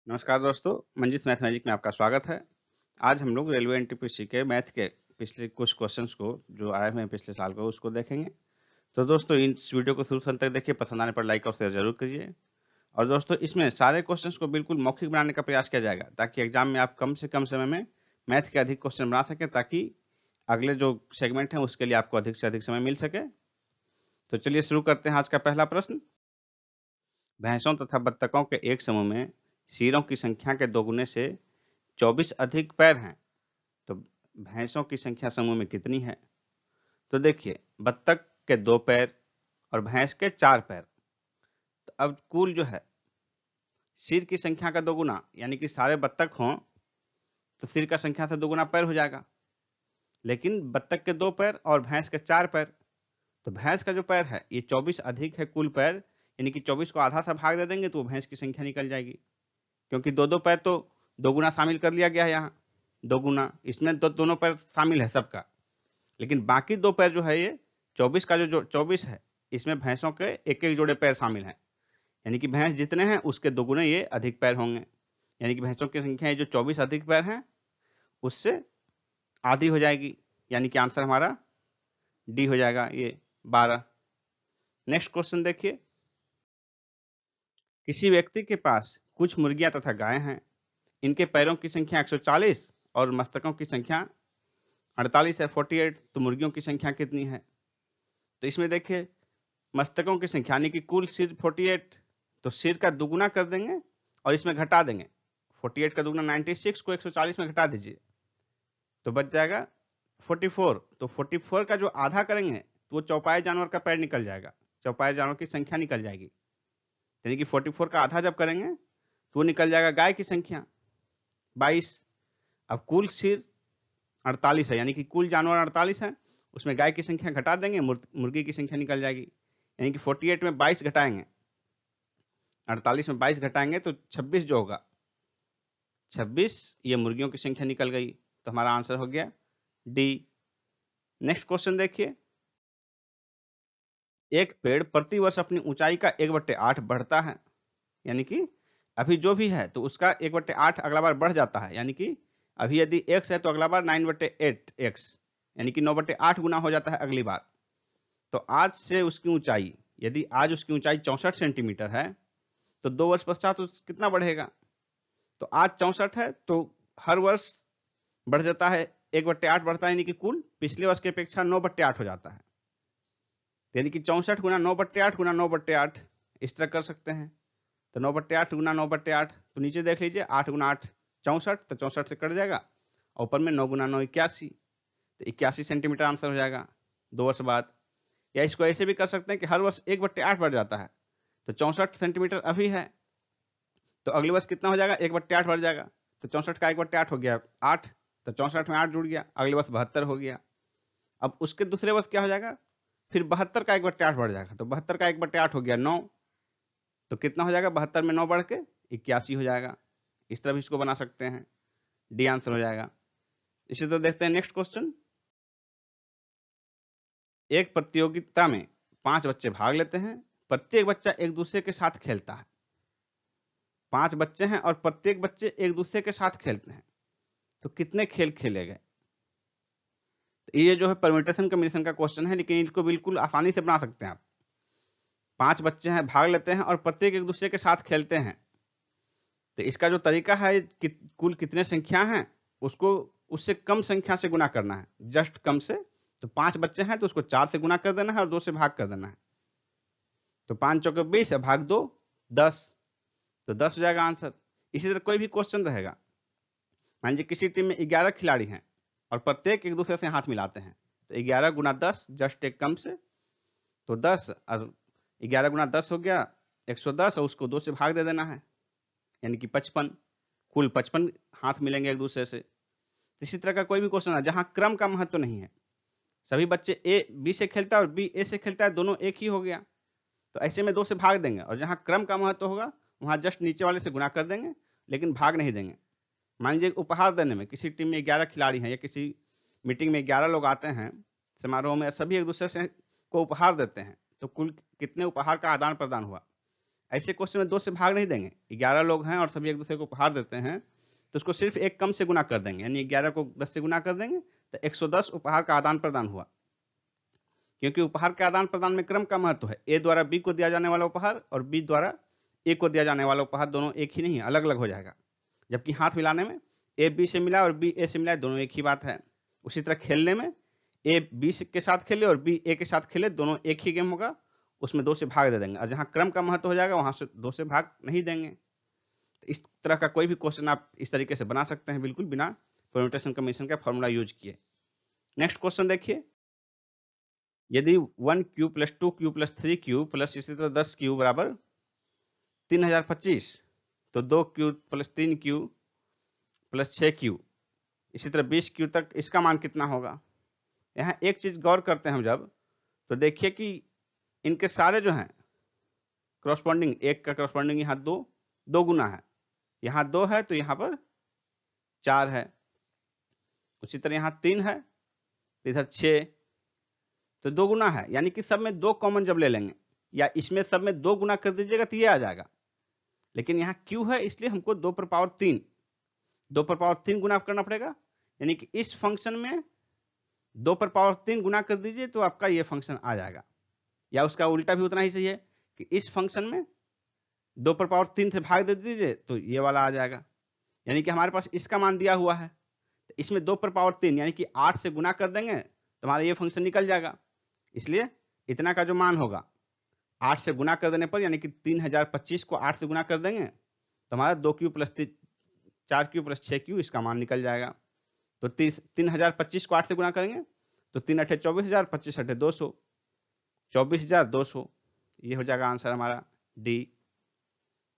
नमस्कार दोस्तों, मंजित मैथमेटिक में आपका स्वागत है। आज हम लोग रेलवे एनटीपीसी के मैथ के पिछले कुछ क्वेश्चंस को जो आए हुए हैं पिछले साल को उसको देखेंगे। तो दोस्तों इस वीडियो को शुरू से अंत तक देखिए, पसंद आने पर लाइक और शेयर जरूर करिए। और दोस्तों इसमें सारे क्वेश्चंस को बिल्कुल मौखिक बनाने का प्रयास किया जाएगा ताकि एग्जाम में आप कम से कम समय में मैथ के अधिक क्वेश्चन बना सकें, ताकि अगले जो सेगमेंट है उसके लिए आपको अधिक से अधिक समय मिल सके। तो चलिए शुरू करते हैं आज का पहला प्रश्न। भैंसों तथा बत्तखों के एक समूह में सिरों की संख्या के दोगुने से 24 अधिक पैर हैं, तो भैंसों की संख्या समूह में कितनी है? तो देखिए, बत्तख के 2 पैर और भैंस के 4 पैर। तो अब कुल जो है सिर की संख्या का दोगुना, यानी कि सारे बत्तख हों तो सिर का संख्या से दोगुना पैर हो जाएगा। लेकिन बत्तख के 2 पैर और भैंस के 4 पैर, तो भैंस का जो पैर है ये 24 अधिक है कुल पैर, यानी कि 24 को आधा सा भाग दे देंगे तो भैंस की संख्या निकल जाएगी। क्योंकि दो पैर तो दोगुना शामिल कर लिया गया है, यहाँ दोगुना इसमें दोनों पैर शामिल है सबका। लेकिन बाकी 2 पैर जो है ये 24 का जो 24 है, इसमें भैंसों के एक एक जोड़े पैर शामिल हैं, यानी कि भैंस जितने हैं उसके दोगुने ये अधिक पैर होंगे। यानी कि भैंसों की संख्या जो 24 अधिक पैर हैं उससे आधी हो जाएगी, यानी कि आंसर हमारा डी हो जाएगा, ये 12। नेक्स्ट क्वेश्चन देखिए। किसी व्यक्ति के पास कुछ मुर्गियां तथा गाय हैं। इनके पैरों की संख्या 140 और मस्तकों की संख्या 48 है, 48। तो मुर्गियों की संख्या कितनी है? तो इसमें देखिए, मस्तकों की संख्या यानी कि कुल सिर 48, तो सिर का दुगुना कर देंगे और इसमें घटा देंगे। 48 का दुगुना 96 को 140 में घटा दीजिए तो बच जाएगा 44। तो 44 का जो आधा करेंगे तो वो चौपाए जानवर का पैर निकल जाएगा, चौपाए जानवर की संख्या निकल जाएगी। यानी कि 44 का आधा जब करेंगे तो वो निकल जाएगा गाय की संख्या 22। अब कुल सिर 48 है, यानी कि कुल जानवर 48 है, उसमें गाय की संख्या घटा देंगे, मुर्गी की संख्या निकल जाएगी। यानी कि 48 में 22 घटाएंगे, 48 में 22 घटाएंगे तो 26 जो होगा 26, ये मुर्गियों की संख्या निकल गई। तो हमारा आंसर हो गया डी। नेक्स्ट क्वेश्चन देखिए। एक पेड़ प्रति वर्ष अपनी ऊंचाई का 1/8 बढ़ता है, यानी कि अभी जो भी है तो उसका 1/8 अगला बार बढ़ जाता है। यानी कि अभी यदि x है तो अगला बार 9/8x, यानी कि 9/8 गुना हो जाता है अगली बार। तो आज से उसकी ऊंचाई, यदि आज उसकी ऊंचाई 64 सेंटीमीटर है तो 2 वर्ष पश्चात कितना बढ़ेगा? तो आज 64 है तो हर वर्ष बढ़ जाता है, 1/8 बढ़ता है, यानी कि कुल पिछले वर्ष की अपेक्षा 9/8 हो जाता है। यानी कि 64 गुना 9/8 गुना 9/8 इस तरह कर सकते हैं। तो 9/8 गुना 9/8, तो नीचे देख लीजिए 8 गुना 8 64, तो 64 से कट जाएगा और ऊपर में 9 गुना 9 81, तो 81 सेंटीमीटर आंसर हो जाएगा 2 वर्ष बाद। या इसको ऐसे भी कर सकते हैं कि हर वर्ष 1/8 बढ़ जाता है, तो 64 सेंटीमीटर अभी है तो अगले वर्ष कितना हो जाएगा? 1/8 बढ़ जाएगा। तो 64 का 1/8 हो गया 8, तो 64 में 8 जुड़ गया, अगले वर्ष 72 हो गया। अब उसके दूसरे वर्ष क्या हो जाएगा? फिर 72 का 1/8 बढ़ जाएगा, तो 72 का 1/8 हो गया 9, तो कितना हो जाएगा? 72 में 9 बढ़ के 81 हो जाएगा। इस तरह भी इसको बना सकते हैं, डी आंसर हो जाएगा। इसी तरह देखते हैं नेक्स्ट क्वेश्चन। एक प्रतियोगिता में 5 बच्चे भाग लेते हैं, प्रत्येक बच्चा एक दूसरे के साथ खेलता है। 5 बच्चे हैं और प्रत्येक बच्चे एक दूसरे के साथ खेलते हैं, तो कितने खेल खेले गए? तो ये जो है परम्यूटेशन कॉम्बिनेशन का क्वेश्चन है, लेकिन इसको बिल्कुल आसानी से बना सकते हैं आप। 5 बच्चे हैं, भाग लेते हैं और प्रत्येक एक दूसरे के साथ खेलते हैं, तो इसका जो तरीका है कि कुल कितने संख्या हैं उसको उससे कम संख्या से गुना करना है, जस्ट कम से। तो 5 बच्चे हैं तो उसको 4 से गुना कर देना है और 2 से भाग कर देना है। तो 5 चौके 20 है, भाग 2 10, तो 10 हो जाएगा आंसर। इसी तरह कोई भी क्वेश्चन रहेगा, मान लीजिए किसी टीम में 11 खिलाड़ी हैं और प्रत्येक एक दूसरे से हाथ मिलाते हैं, तो 11 गुना 10 जस्ट एक कम से, तो 10 और 11 गुना 10 हो गया 110, और उसको 2 से भाग दे देना है, यानी कि 55। कुल 55 हाथ मिलेंगे एक दूसरे से। इसी तरह का कोई भी क्वेश्चन है जहां क्रम का महत्व नहीं है, सभी बच्चे ए बी से खेलता है और बी ए से खेलता है, दोनों एक ही हो गया, तो ऐसे में 2 से भाग देंगे। और जहां क्रम का महत्व होगा वहां जस्ट नीचे वाले से गुना कर देंगे, लेकिन भाग नहीं देंगे। मान लीजिए उपहार देने में किसी टीम में 11 खिलाड़ी हैं या किसी मीटिंग में 11 लोग आते हैं समारोह में, सभी एक दूसरे से को उपहार देते हैं, तो कुल कितने उपहार का आदान प्रदान हुआ? ऐसे क्वेश्चन में 2 से भाग नहीं देंगे। 11 लोग हैं और सभी एक दूसरे को उपहार देते हैं, तो उसको सिर्फ एक कम से गुना कर देंगे, यानी 11 को 10 से गुना कर देंगे तो 110 उपहार का आदान प्रदान हुआ। क्योंकि उपहार के आदान प्रदान में क्रम का महत्व है। ए द्वारा बी को दिया जाने वाला उपहार और बी द्वारा ए को दिया जाने वाला उपहार दोनों एक ही नहीं है, अलग अलग हो जाएगा। जबकि हाथ मिलाने में ए बी से मिला और बी ए से मिला, दोनों एक ही बात है। उसी तरह खेलने में ए बी के साथ खेले और बी ए के साथ खेले, दोनों एक ही गेम होगा, उसमें 2 से भाग दे देंगे। और जहां क्रम का महत्व हो जाएगा वहां से 2 से भाग नहीं देंगे। तो इस तरह का कोई भी क्वेश्चन आप इस तरीके से बना सकते हैं, बिल्कुल बिना परम्यूटेशन कमीशन का फॉर्मूला यूज किए। नेक्स्ट क्वेश्चन देखिए, यदि 1 cube plus 2 cube plus 3 cube plus इसी तरह 10 क्यूब बराबर 3025, तो 2 cube plus 3 cube plus 6 cube इसी तरह 20 क्यूब तक इसका मान कितना होगा। यहाँ एक चीज गौर करते हैं हम जब, तो देखिए कि इनके सारे जो हैं करस्पॉन्डिंग, एक का करस्पॉन्डिंग यहाँ 2 गुना है, यहाँ 2 है तो यहाँ पर 4 है। उसी तरह यहाँ 3 है तो इधर 6, तो 2 गुना है, यानी कि सब में 2 कॉमन जब ले लेंगे या इसमें सब में 2 गुना कर दीजिएगा तो ये आ जाएगा। लेकिन यहाँ क्यू है इसलिए हमको 2 पर पावर 3 गुना करना पड़ेगा, यानी कि इस फंक्शन में 2 पर पावर 3 गुना कर दीजिए तो आपका ये फंक्शन आ जाएगा। या उसका उल्टा भी उतना ही सही है कि इस फंक्शन में 2 पर पावर 3 से भाग दे दीजिए तो ये वाला आ जाएगा। यानी कि हमारे पास इसका मान दिया हुआ है, तो इसमें 2 पर पावर 3 यानी कि 8 से गुना कर देंगे तो हमारा ये फंक्शन निकल जाएगा। इसलिए इतना का जो मान होगा 8 से गुना कर देने पर, यानी कि 3025 को 8 से गुना कर देंगे तो हमारा 2 Q plus 4 Q plus 6 Q इसका मान निकल जाएगा। तो 3025 को 8 से गुना करेंगे तो 3 अठे 24,000, 25 अठे 200, 24,200, ये हो जाएगा आंसर हमारा डी।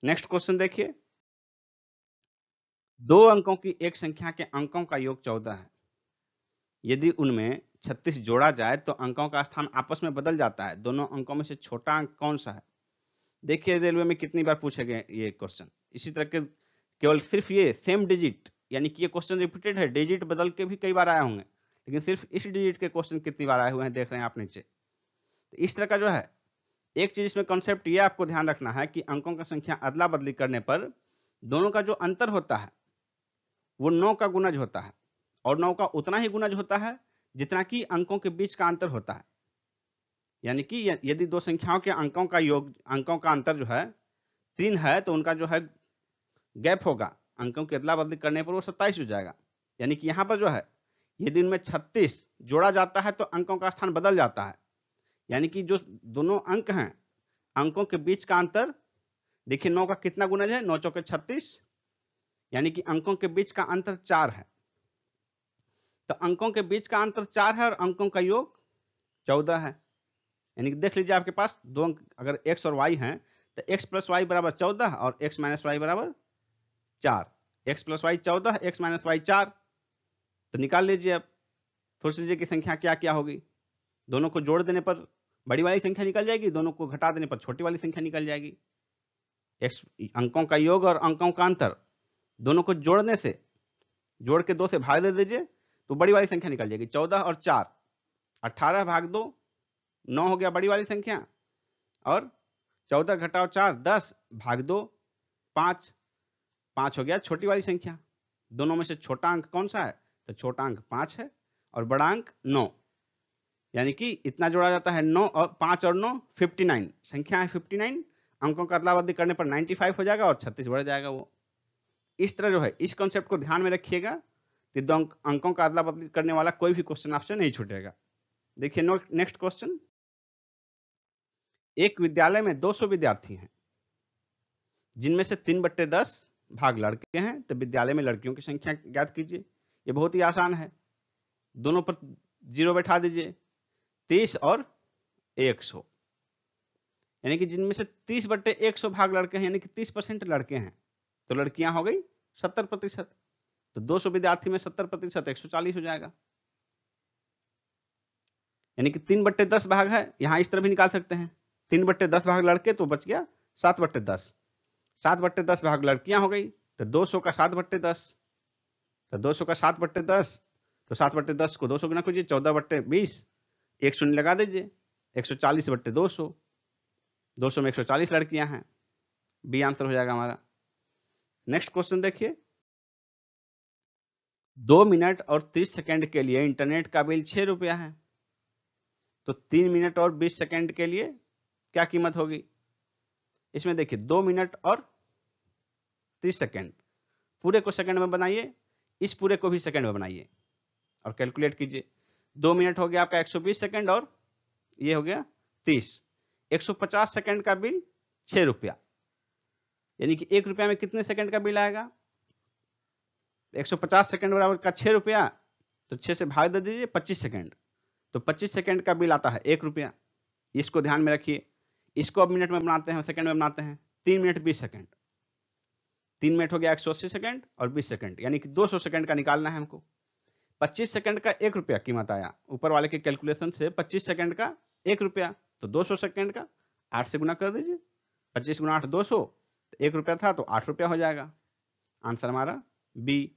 नेक्स्ट क्वेश्चन देखिए, 2 अंकों की एक संख्या के अंकों का योग 14 है। यदि उनमें 36 जोड़ा जाए तो अंकों का स्थान आपस में बदल जाता है। दोनों अंकों में से छोटा अंक कौन सा है। देखिए रेलवे में कितनी बार पूछे गए ये क्वेश्चन। इसी तरह के केवल सिर्फ ये सेम डिजिट, यानी कि ये क्वेश्चन रिपीटेड है, डिजिट बदल के भी कई बार आए होंगे, लेकिन सिर्फ इस डिजिट के क्वेश्चन कितनी बार आए हुए हैं देख रहे हैं आप नीचे। तो इस तरह का जो है एक चीज इसमें कॉन्सेप्ट ये आपको ध्यान रखना है कि अंकों का संख्या अदला बदली करने पर दोनों का जो अंतर होता है वो 9 का गुणज होता है, और 9 का उतना ही गुणज होता है जितना कि अंकों के बीच का अंतर होता है। यानी कि यदि 2 संख्याओं के अंकों का योग, अंकों का अंतर जो है 3 है तो उनका जो है गैप होगा अंकों की अदला बदली करने पर वो 27 हो जाएगा। यानी कि यहाँ पर जो है यदि इनमें 36 जोड़ा जाता है तो अंकों का स्थान बदल जाता है। यानी कि जो दोनों अंक हैं, अंकों के बीच का अंतर, देखिए 9 का कितना गुणज है, 9 चौके 36, यानी कि अंकों के बीच का अंतर 4 है। तो अंकों के बीच का अंतर 4 है और अंकों का योग 14 है। यानी कि देख लीजिए आपके पास 2 अंक अगर x और y हैं तो x प्लस वाई बराबर 14 और x माइनस वाई बराबर 4। x plus y 14, x minus y 4, तो निकाल लीजिए। अब सोच लीजिए कि संख्या क्या क्या होगी। दोनों को जोड़ देने पर बड़ी वाली संख्या निकल जाएगी, दोनों को घटा देने पर छोटी वाली संख्या निकल जाएगी। x अंकों का योग और अंकों का अंतर दोनों को जोड़ने से, जोड़ के 2 से भाग दे दीजिए तो बड़ी वाली संख्या निकल जाएगी। 14 और 4 18 भाग 2 9 हो गया बड़ी वाली संख्या, और 14 घटाओ 4 10 भाग 2 5 5 हो गया छोटी वाली संख्या। दोनों में से छोटा अंक कौन सा है, तो छोटा अंक 5 है और बड़ा अंक 9। यानी कि इतना जोड़ा जाता है 9 और 5 और 9 59, संख्या है 59, अंकों का अदला बदली करने पर 95 हो जाएगा और 36 बढ़ जाएगा वो। इस तरह जो है इस कॉन्सेप्ट को ध्यान में रखिएगा कि 2 अंकों का अदला बदली करने वाला कोई भी क्वेश्चन आपसे नहीं छूटेगा। देखिए नेक्स्ट क्वेश्चन, एक विद्यालय में 200 विद्यार्थी हैं जिनमें से 3/10 भाग लड़के हैं, तो विद्यालय में लड़कियों की संख्या ज्ञात कीजिए। ये बहुत ही आसान है, दोनों पर 0 बैठा दीजिए, 30 और 100, यानी कि जिनमें से 30/100 भाग लड़के हैं, यानी कि 30% लड़के हैं, तो लड़कियां हो गई 70%। तो 200 विद्यार्थी में 70% 140 हो जाएगा। यानी कि 3/10 भाग है, यहां इस तरह भी निकाल सकते हैं, 3/10 भाग लड़के तो बच गया 7/10, 7/10 भाग लड़कियां हो गई, तो 200 का 7/10, तो 200 का 7/10, तो 7/10 को 200 गुना कीजिए, 14/20, एक शून्य लगा दीजिए, 140/200, 200 में 140 लड़कियां हैं, बी आंसर हो जाएगा हमारा। नेक्स्ट क्वेश्चन देखिए, 2 मिनट और 30 सेकंड के लिए इंटरनेट का बिल 6 रुपया है, तो 3 मिनट और 20 सेकंड के लिए क्या कीमत होगी? इसमें देखिए 2 मिनट और 30 सेकंड, पूरे को सेकंड में बनाइए, इस पूरे को भी सेकंड में बनाइए और कैलकुलेट कीजिए। 2 मिनट हो गया आपका 120 सेकंड और ये हो गया 30, 150 सेकंड का बिल 6 रुपया, यानी कि 1 रुपया में कितने सेकंड का बिल आएगा? 150 सेकंड बराबर का 6 रुपया, तो 6 से भाग दे दीजिए 25 सेकंड, तो 25 सेकंड का बिल आता है 1 रुपया। इसको ध्यान में रखिए। इसको अब मिनट में बनाते हैं, सेकंड में बनाते हैं। 3 मिनट 20 सेकंड, 3 मिनट हो गया 180 सेकंड और 20 सेकंड, यानी कि 200 सेकंड का निकालना है हमको। 25 सेकंड का 1 रुपया कीमत आया, ऊपर वाले के कैलकुलेशन से 25 सेकंड का 1 रुपया, तो 200 सेकंड का 8 से गुना कर दीजिए। 25 गुना 8 200, तो 1 रुपया था तो 8 रुपया हो जाएगा। आंसर हमारा बी।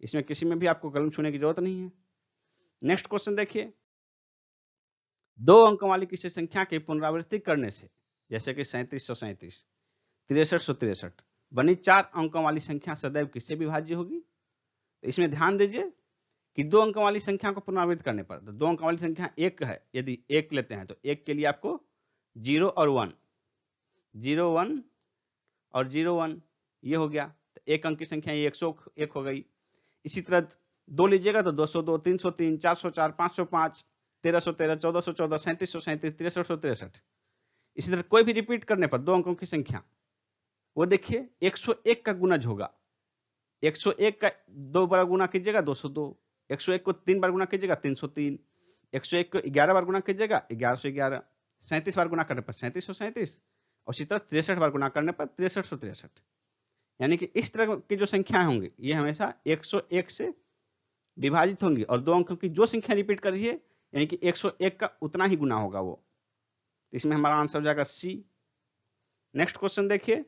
इसमें किसी में भी आपको कलम छूने की जरूरत नहीं है। नेक्स्ट क्वेश्चन देखिए, 2 अंकों वाली किसी संख्या की पुनरावृत्ति करने से, जैसे कि 3737, 6363 बनी 4 अंकों वाली संख्या सदैव किससे विभाज्य होगी? तो इसमें ध्यान दीजिए कि 2 अंकों वाली संख्या को पुनरावृत्त करने पर, तो 2 अंकों वाली संख्या 1 है, यदि 1 लेते हैं तो 1 के लिए आपको 0 और 1, 0 1 और 0 1 ये हो गया, तो 1 अंक की संख्या ये 101 हो गई। इसी तरह 2 लीजिएगा तो 202, 303, 404, 505, 1313, 1414, 3737, 6363। इसी तरह कोई भी रिपीट करने पर 2 अंकों की संख्या, वो देखिए 101 का गुणज होगा। 101 का 2 बार गुना कीजिएगा 202, 101 को 3 बार गुना कीजिएगा 303, 101 को 11 बार गुना कीजिएगा 1111, 37 बार गुना करने पर 3737, और इसी तरह 63 बार गुना करने पर 6363। यानी कि इस तरह की जो संख्याएं होंगी ये हमेशा 101 से विभाजित होंगी, और 2 अंकों की जो संख्या रिपीट कर रही है यानी कि 101 का उतना ही गुना होगा वो। इसमें हमारा आंसर हो जाएगा सी। नेक्स्ट क्वेश्चन देखिए,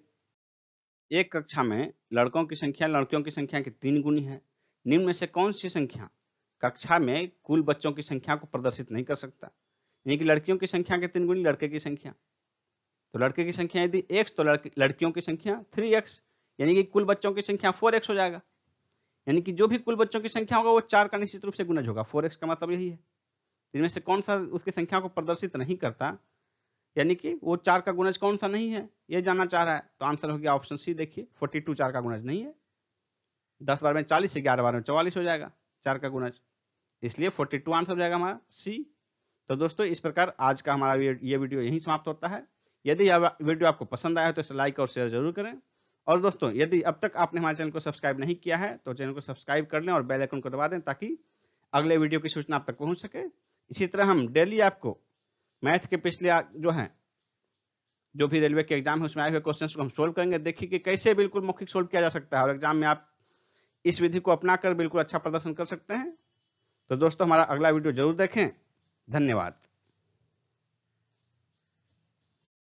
एक कक्षा में लड़कों की संख्या लड़कियों की संख्या की 3 गुनी है, निम्न में से कौन सी संख्या कक्षा में कुल बच्चों की संख्या को प्रदर्शित नहीं कर सकता? यानी कि लड़कियों की संख्या के 3 गुनी लड़के की संख्या, तो लड़के की संख्या यदि x तो लड़कियों की संख्या 3x, यानी कि कुल बच्चों की संख्या 4x हो जाएगा। यानी कि जो भी कुल बच्चों की संख्या होगा वो 4 का निश्चित रूप से गुणज होगा, 4x का मतलब यही है। इनमें से कौन सा उसकी संख्या को प्रदर्शित नहीं करता, यानी कि वो 4 का गुणज कौन सा नहीं है ये जानना चाह रहा है, तो आंसर हो गया ऑप्शन सी। देखिए 42 4 का गुणज नहीं है, 10 बार में 40, 11 बार में 44 हो जाएगा 4 का गुणज, इसलिए 42 आंसर हो जाएगा हमारा सी। तो दोस्तों इस प्रकार आज का हमारा ये वीडियो यहीं समाप्त होता है। यदि यह वीडियो आपको पसंद आया तो इसे लाइक और शेयर जरूर करें, और दोस्तों यदि अब तक आपने हमारे चैनल को सब्सक्राइब नहीं किया है तो चैनल को सब्सक्राइब कर लें और बेल आइकन को दबा दें ताकि अगले वीडियो की सूचना आप तक पहुंच सके। इसी तरह हम डेली आपको मैथ के पिछले जो हैं जो भी रेलवे के एग्जाम है उसमें आए हुए क्वेश्चंस को हम सोल्व करेंगे, देखिए कि कैसे बिल्कुल मौखिक सोल्व किया जा सकता है और एग्जाम में आप इस विधि को अपनाकर बिल्कुल अच्छा प्रदर्शन कर सकते हैं। तो दोस्तों हमारा अगला वीडियो जरूर देखें। धन्यवाद।